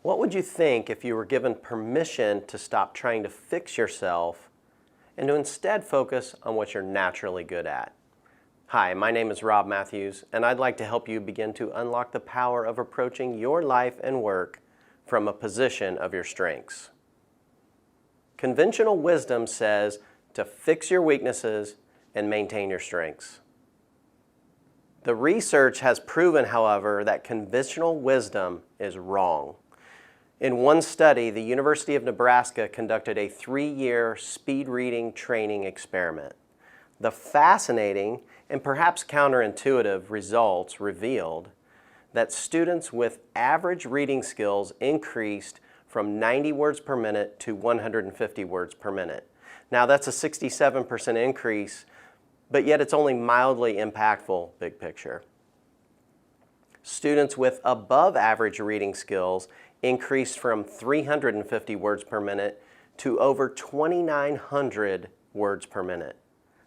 What would you think if you were given permission to stop trying to fix yourself and to instead focus on what you're naturally good at? Hi, my name is Rob Matthews, and I'd like to help you begin to unlock the power of approaching your life and work from a position of your strengths. Conventional wisdom says to fix your weaknesses and maintain your strengths. The research has proven, however, that conventional wisdom is wrong. In one study, the University of Nebraska conducted a 3-year speed reading training experiment. The fascinating and perhaps counterintuitive results revealed that students with average reading skills increased from 90 words per minute to 150 words per minute. Now that's a 67% increase, but yet it's only mildly impactful big picture. Students with above average reading skills increased from 350 words per minute to over 2,900 words per minute.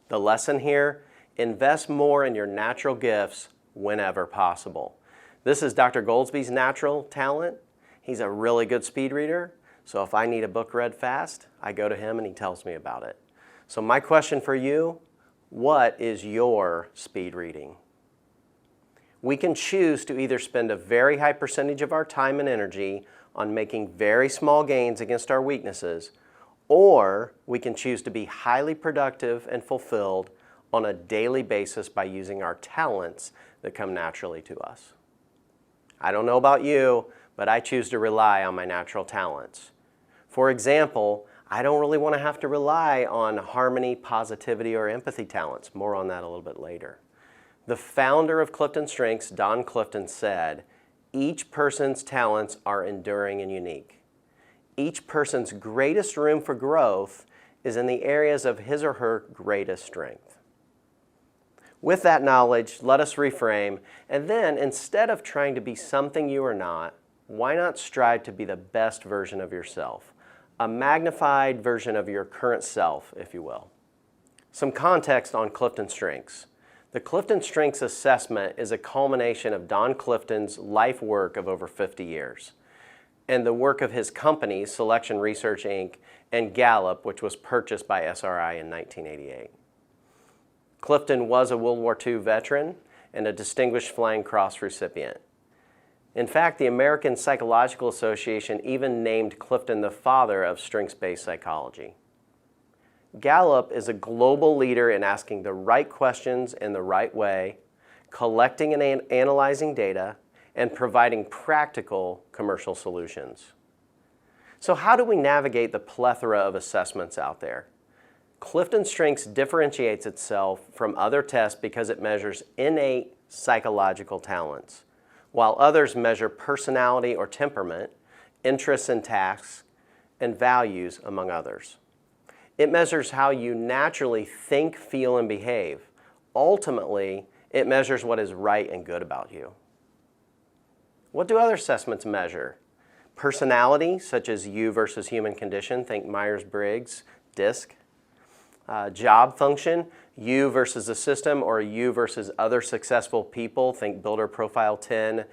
The lesson here, invest more in your natural gifts whenever possible. This is Dr. Goldsby's natural talent. He's a really good speed reader, so if I need a book read fast, I go to him and he tells me about it. So my question for you, what is your speed reading? We can choose to either spend a very high percentage of our time and energy on making very small gains against our weaknesses, or we can choose to be highly productive and fulfilled on a daily basis by using our talents that come naturally to us. I don't know about you, but I choose to rely on my natural talents. For example, I don't really want to have to rely on harmony, positivity, or empathy talents. More on that a little bit later. The founder of Clifton Strengths, Don Clifton, said, "Each person's talents are enduring and unique. Each person's greatest room for growth is in the areas of his or her greatest strength." With that knowledge, let us reframe, and then instead of trying to be something you are not, why not strive to be the best version of yourself? A magnified version of your current self, if you will. Some context on Clifton Strengths. The Clifton Strengths Assessment is a culmination of Don Clifton's life work of over 50 years and the work of his companies, Selection Research, Inc. and Gallup, which was purchased by SRI in 1988. Clifton was a World War II veteran and a Distinguished Flying Cross recipient. In fact, the American Psychological Association even named Clifton the father of strengths-based psychology. Gallup is a global leader in asking the right questions in the right way, collecting and analyzing data, and providing practical commercial solutions. So how do we navigate the plethora of assessments out there? Clifton Strengths differentiates itself from other tests because it measures innate psychological talents, while others measure personality or temperament, interests and tasks, and values, among others. It measures how you naturally think, feel, and behave. Ultimately, it measures what is right and good about you. What do other assessments measure? Personality, such as you versus human condition, think Myers-Briggs, DISC. Job function, you versus the system, or you versus other successful people, think Builder Profile 10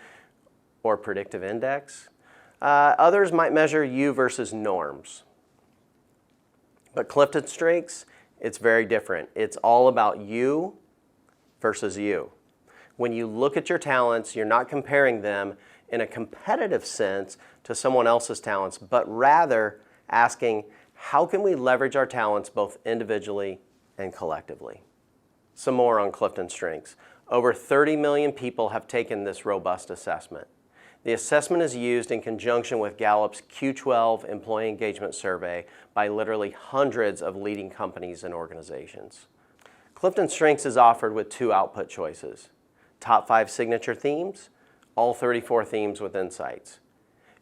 or Predictive Index. Others might measure you versus norms. But Clifton Strengths, it's very different. It's all about you versus you. When you look at your talents, you're not comparing them in a competitive sense to someone else's talents, but rather asking, how can we leverage our talents both individually and collectively? Some more on Clifton Strengths. Over 30 million people have taken this robust assessment. The assessment is used in conjunction with Gallup's Q12 Employee Engagement Survey by literally hundreds of leading companies and organizations. Clifton Strengths is offered with 2 output choices: top 5 signature themes, all 34 themes with insights.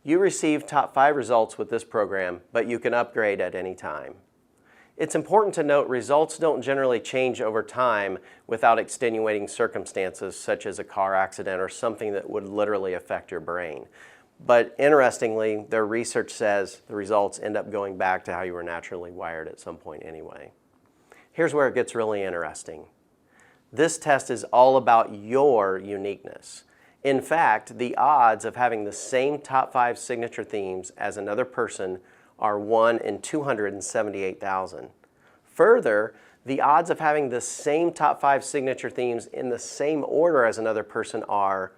You receive top 5 results with this program, but you can upgrade at any time. It's important to note results don't generally change over time without extenuating circumstances such as a car accident or something that would literally affect your brain. But interestingly, their research says the results end up going back to how you were naturally wired at some point anyway. Here's where it gets really interesting. This test is all about your uniqueness. In fact, the odds of having the same top 5 signature themes as another person are 1 in 278,000. Further, the odds of having the same top 5 signature themes in the same order as another person are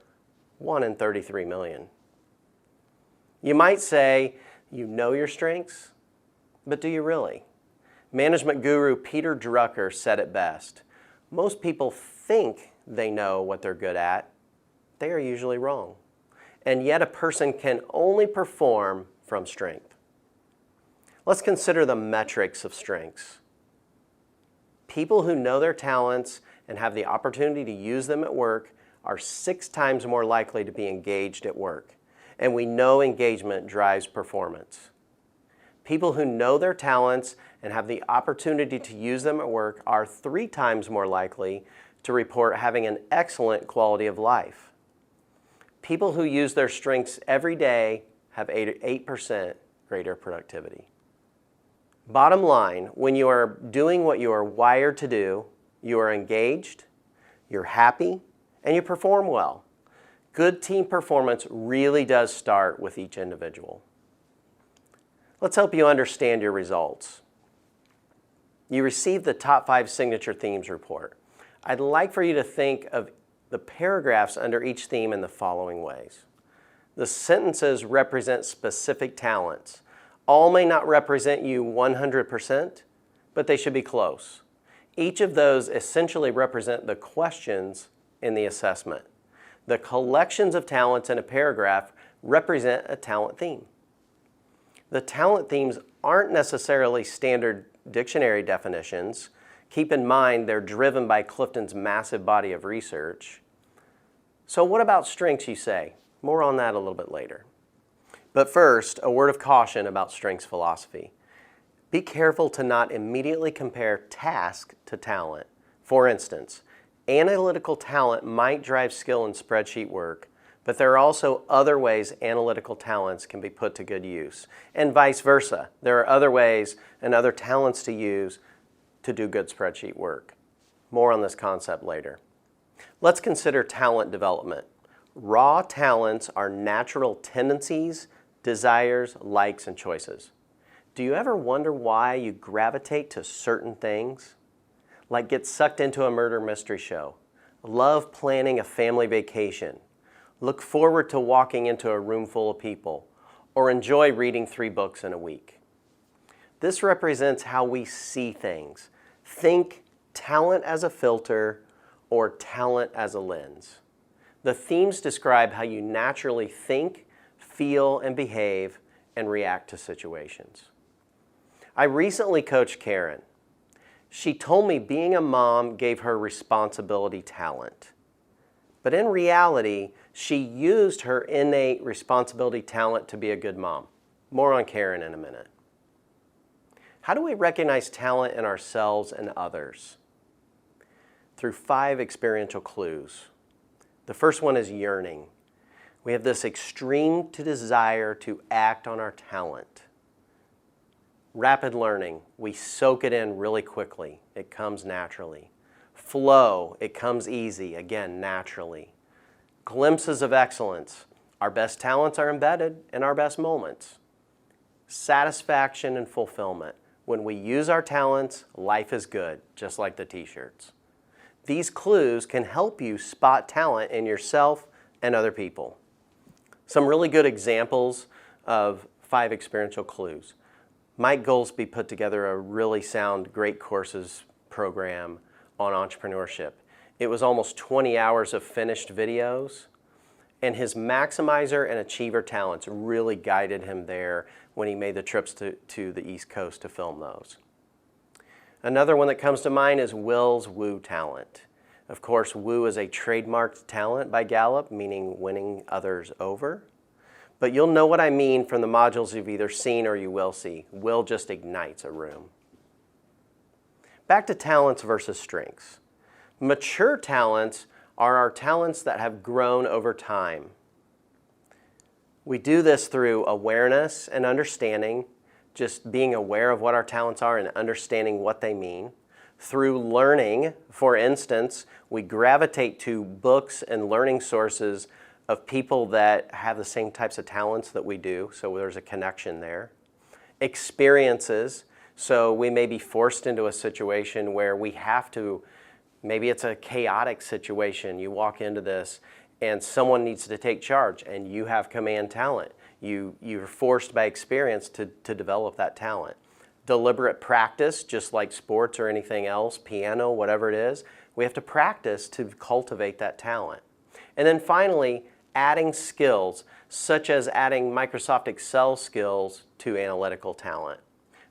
1 in 33 million. You might say, you know your strengths, but do you really? Management guru Peter Drucker said it best. Most people think they know what they're good at. They are usually wrong. And yet a person can only perform from strength. Let's consider the metrics of strengths. People who know their talents and have the opportunity to use them at work are 6 times more likely to be engaged at work. And we know engagement drives performance. People who know their talents and have the opportunity to use them at work are 3 times more likely to report having an excellent quality of life. People who use their strengths every day have 8% greater productivity. Bottom line, when you are doing what you are wired to do, you are engaged, you're happy, and you perform well. Good team performance really does start with each individual. Let's help you understand your results. You received the top 5 signature themes report. I'd like for you to think of the paragraphs under each theme in the following ways. The sentences represent specific talents. All may not represent you 100%, but they should be close. Each of those essentially represent the questions in the assessment. The collections of talents in a paragraph represent a talent theme. The talent themes aren't necessarily standard dictionary definitions. Keep in mind they're driven by Clifton's massive body of research. So what about strengths, you say? More on that a little bit later. But first, a word of caution about strengths philosophy. Be careful to not immediately compare task to talent. For instance, analytical talent might drive skill in spreadsheet work, but there are also other ways analytical talents can be put to good use, and vice versa. There are other ways and other talents to use to do good spreadsheet work. More on this concept later. Let's consider talent development. Raw talents are natural tendencies, desires, likes, and choices. Do you ever wonder why you gravitate to certain things? Like get sucked into a murder mystery show, love planning a family vacation, look forward to walking into a room full of people, or enjoy reading 3 books in a week. This represents how we see things. Think talent as a filter or talent as a lens. The themes describe how you naturally think, feel, and behave and react to situations. I recently coached Karen. She told me being a mom gave her responsibility talent. But in reality, she used her innate responsibility talent to be a good mom. More on Karen in a minute. How do we recognize talent in ourselves and others? Through 5 experiential clues. The first one is yearning. We have this extreme desire to act on our talent. Rapid learning. We soak it in really quickly. It comes naturally. Flow. It comes easy. Again, naturally. Glimpses of excellence. Our best talents are embedded in our best moments. Satisfaction and fulfillment. When we use our talents, life is good, just like the t-shirts. These clues can help you spot talent in yourself and other people. Some really good examples of 5 experiential clues. Mike Goldsby put together a really sound Great Courses program on entrepreneurship. It was almost 20 hours of finished videos, and his maximizer and achiever talents really guided him there when he made the trips to the East Coast to film those. Another one that comes to mind is Will's Woo talent. Of course, woo is a trademarked talent by Gallup, meaning winning others over. But you'll know what I mean from the modules you've either seen or you will see. Will just ignites a room. Back to talents versus strengths. Mature talents are our talents that have grown over time. We do this through awareness and understanding, just being aware of what our talents are and understanding what they mean. Through learning, for instance, we gravitate to books and learning sources of people that have the same types of talents that we do, so there's a connection there. Experiences, so we may be forced into a situation where we have to, maybe it's a chaotic situation. You walk into this and someone needs to take charge and you have command talent. You're forced by experience to develop that talent. Deliberate practice, just like sports or anything else, piano, whatever it is, we have to practice to cultivate that talent. And then finally, adding skills, such as adding Microsoft Excel skills to analytical talent.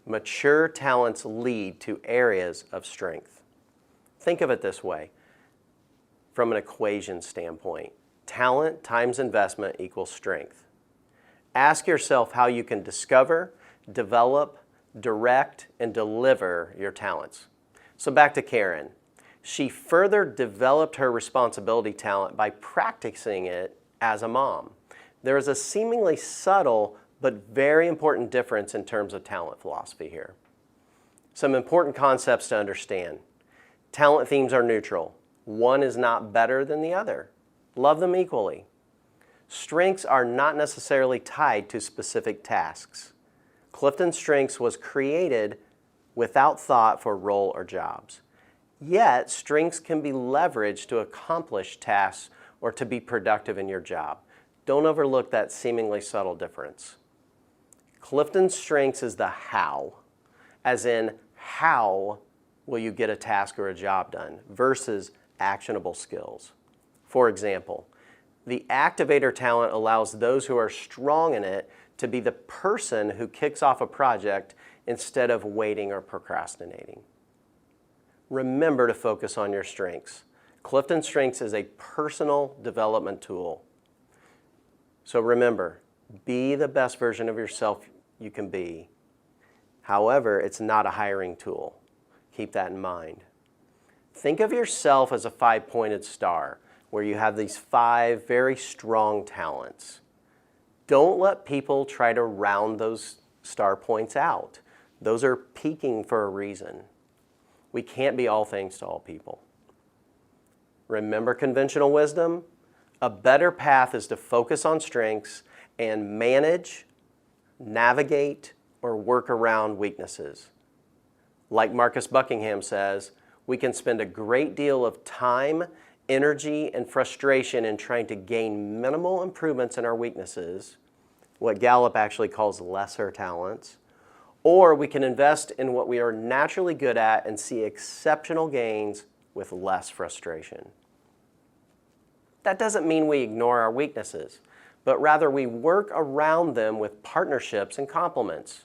Mature talents lead to areas of strength. Think of it this way, from an equation standpoint. Talent times investment equals strength. Ask yourself how you can discover, develop, direct, and deliver your talents. So back to Karen. She further developed her responsibility talent by practicing it as a mom. There is a seemingly subtle but very important difference in terms of talent philosophy here. Some important concepts to understand. Talent themes are neutral. One is not better than the other. Love them equally. Strengths are not necessarily tied to specific tasks. Clifton Strengths was created without thought for role or jobs. Yet, strengths can be leveraged to accomplish tasks or to be productive in your job. Don't overlook that seemingly subtle difference. Clifton Strengths is the how, as in how will you get a task or a job done versus actionable skills. For example, the activator talent allows those who are strong in it to be the person who kicks off a project instead of waiting or procrastinating. Remember to focus on your strengths. Clifton Strengths is a personal development tool. So remember, be the best version of yourself you can be. However, it's not a hiring tool. Keep that in mind. Think of yourself as a 5-pointed star where you have these 5 very strong talents. Don't let people try to round those star points out. Those are peaking for a reason. We can't be all things to all people. Remember conventional wisdom? A better path is to focus on strengths and manage, navigate, or work around weaknesses. Like Marcus Buckingham says, we can spend a great deal of time, energy, and frustration in trying to gain minimal improvements in our weaknesses, what Gallup actually calls lesser talents, or we can invest in what we are naturally good at and see exceptional gains with less frustration. That doesn't mean we ignore our weaknesses, but rather we work around them with partnerships and complements.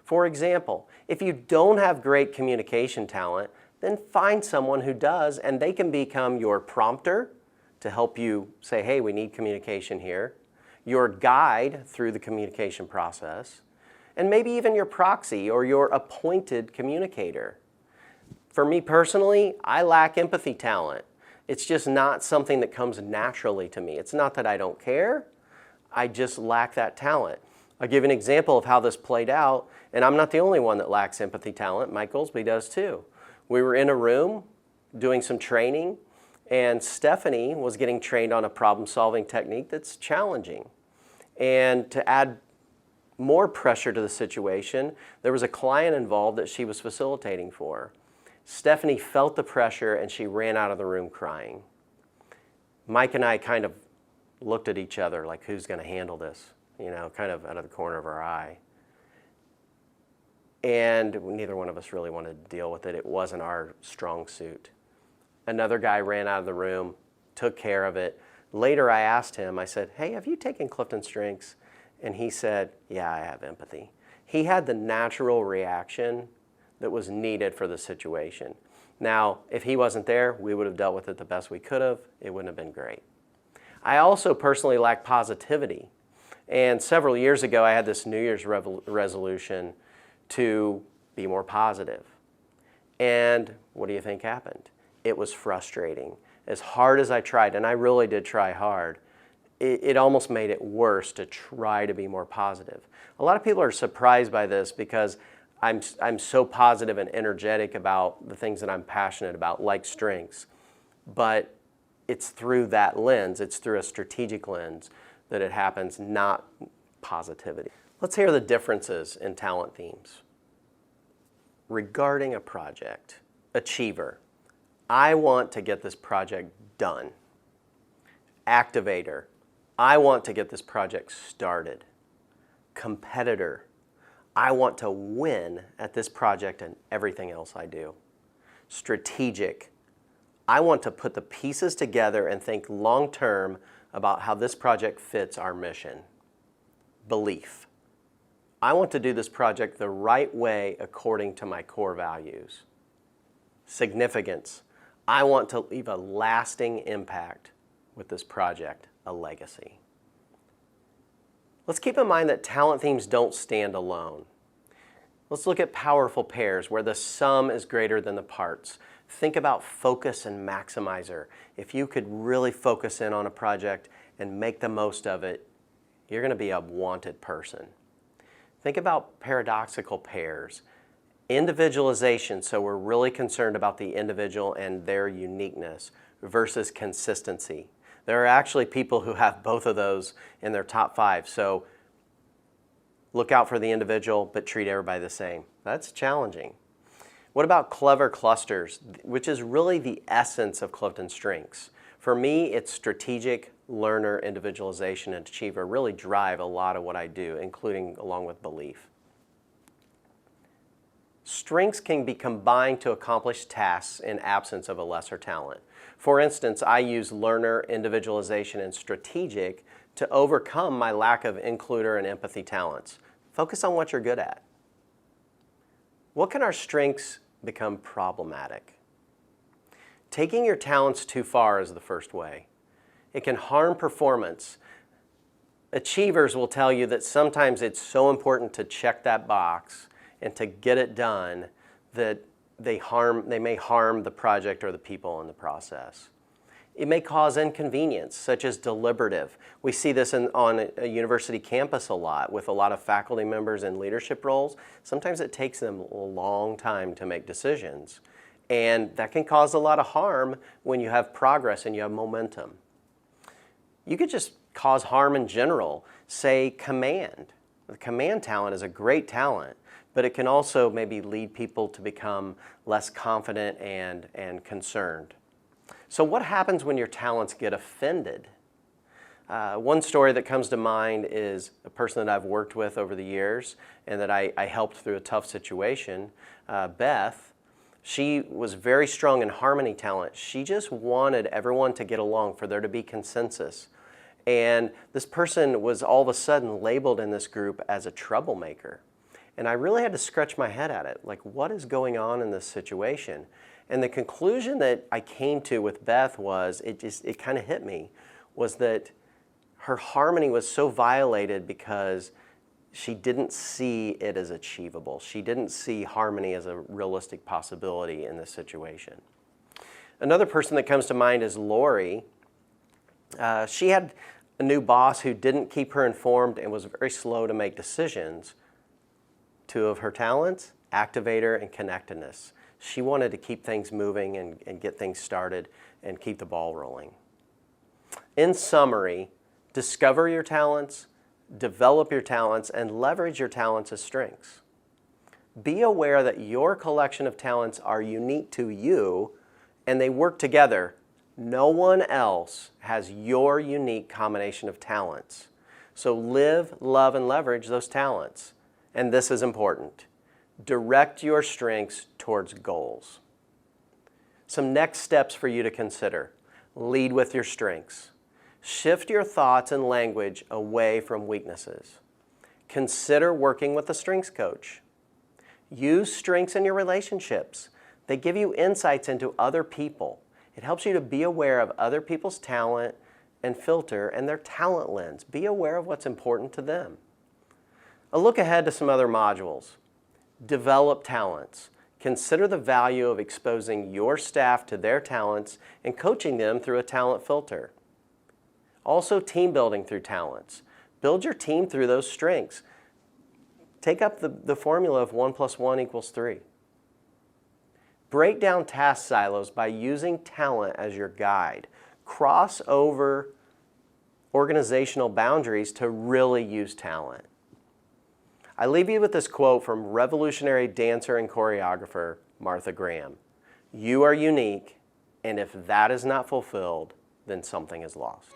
For example, if you don't have great communication talent, then find someone who does, and they can become your prompter to help you say, hey, we need communication here, your guide through the communication process, and maybe even your proxy or your appointed communicator. For me personally, I lack empathy talent. It's just not something that comes naturally to me. It's not that I don't care, I just lack that talent. I'll give an example of how this played out, and I'm not the only one that lacks empathy talent. Mike Goldsby does too. We were in a room doing some training, and Stephanie was getting trained on a problem-solving technique that's challenging. And to add more pressure to the situation, there was a client involved that she was facilitating for. Stephanie felt the pressure and she ran out of the room crying. Mike and I kind of looked at each other like, who's going to handle this? You know, kind of out of the corner of our eye. And neither one of us really wanted to deal with it. It wasn't our strong suit. Another guy ran out of the room, took care of it. Later I asked him, I said, hey, have you taken Clifton Strengths? And he said, yeah, I have empathy. He had the natural reaction that was needed for the situation. Now, if he wasn't there, we would have dealt with it the best we could have. It wouldn't have been great. I also personally lack positivity. And several years ago, I had this New Year's resolution to be more positive. And what do you think happened? It was frustrating. As hard as I tried, and I really did try hard, it almost made it worse to try to be more positive. A lot of people are surprised by this because I'm so positive and energetic about the things that I'm passionate about, like strengths. But it's through that lens, it's through a strategic lens that it happens, not positivity. Let's hear the differences in talent themes. Regarding a project, achiever, I want to get this project done. Activator, I want to get this project started. Competitor, I want to win at this project and everything else I do. Strategic, I want to put the pieces together and think long-term about how this project fits our mission. Belief, I want to do this project the right way according to my core values. Significance, I want to leave a lasting impact with this project, a legacy. Let's keep in mind that talent themes don't stand alone. Let's look at powerful pairs where the sum is greater than the parts. Think about focus and maximizer. If you could really focus in on a project and make the most of it, you're going to be a wanted person. Think about paradoxical pairs. Individualization, so we're really concerned about the individual and their uniqueness, versus consistency. There are actually people who have both of those in their top 5. So look out for the individual, but treat everybody the same. That's challenging. What about clever clusters, which is really the essence of Clifton Strengths? For me, it's strategic, learner, individualization, and achiever really drive a lot of what I do, including along with belief. Strengths can be combined to accomplish tasks in absence of a lesser talent. For instance, I use learner, individualization, and strategic to overcome my lack of includer and empathy talents. Focus on what you're good at. What can our strengths become problematic? Taking your talents too far is the first way. It can harm performance. Achievers will tell you that sometimes it's so important to check that box and to get it done that they may harm the project or the people in the process. It may cause inconvenience, such as deliberative. We see this on a university campus a lot with a lot of faculty members in leadership roles. Sometimes it takes them a long time to make decisions. And that can cause a lot of harm when you have progress and you have momentum. You could just cause harm in general. Say command. The command talent is a great talent, but it can also maybe lead people to become less confident and concerned. So what happens when your talents get offended? One story that comes to mind is a person that I've worked with over the years and that I helped through a tough situation, Beth. She was very strong in harmony talent. She just wanted everyone to get along, for there to be consensus. And this person was all of a sudden labeled in this group as a troublemaker. And I really had to scratch my head at it, like, what is going on in this situation? And the conclusion that I came to with Beth was, it kind of hit me, was that her harmony was so violated because she didn't see it as achievable. She didn't see harmony as a realistic possibility in this situation. Another person that comes to mind is Lori. She had a new boss who didn't keep her informed and was very slow to make decisions. Two of her talents, activator and connectedness. She wanted to keep things moving and get things started and keep the ball rolling. In summary, discover your talents, develop your talents, and leverage your talents as strengths. Be aware that your collection of talents are unique to you and they work together. No one else has your unique combination of talents. So live, love, and leverage those talents. And this is important. Direct your strengths towards goals. Some next steps for you to consider. Lead with your strengths. Shift your thoughts and language away from weaknesses. Consider working with a strengths coach. Use strengths in your relationships. They give you insights into other people. It helps you to be aware of other people's talent and filter and their talent lens. Be aware of what's important to them. A look ahead to some other modules. Develop talents. Consider the value of exposing your staff to their talents and coaching them through a talent filter. Also, team building through talents. Build your team through those strengths. Take up the formula of 1 + 1 = 3. Break down task silos by using talent as your guide. cross over organizational boundaries to really use talent. I leave you with this quote from revolutionary dancer and choreographer Martha Graham. "You are unique, and if that is not fulfilled, then something is lost."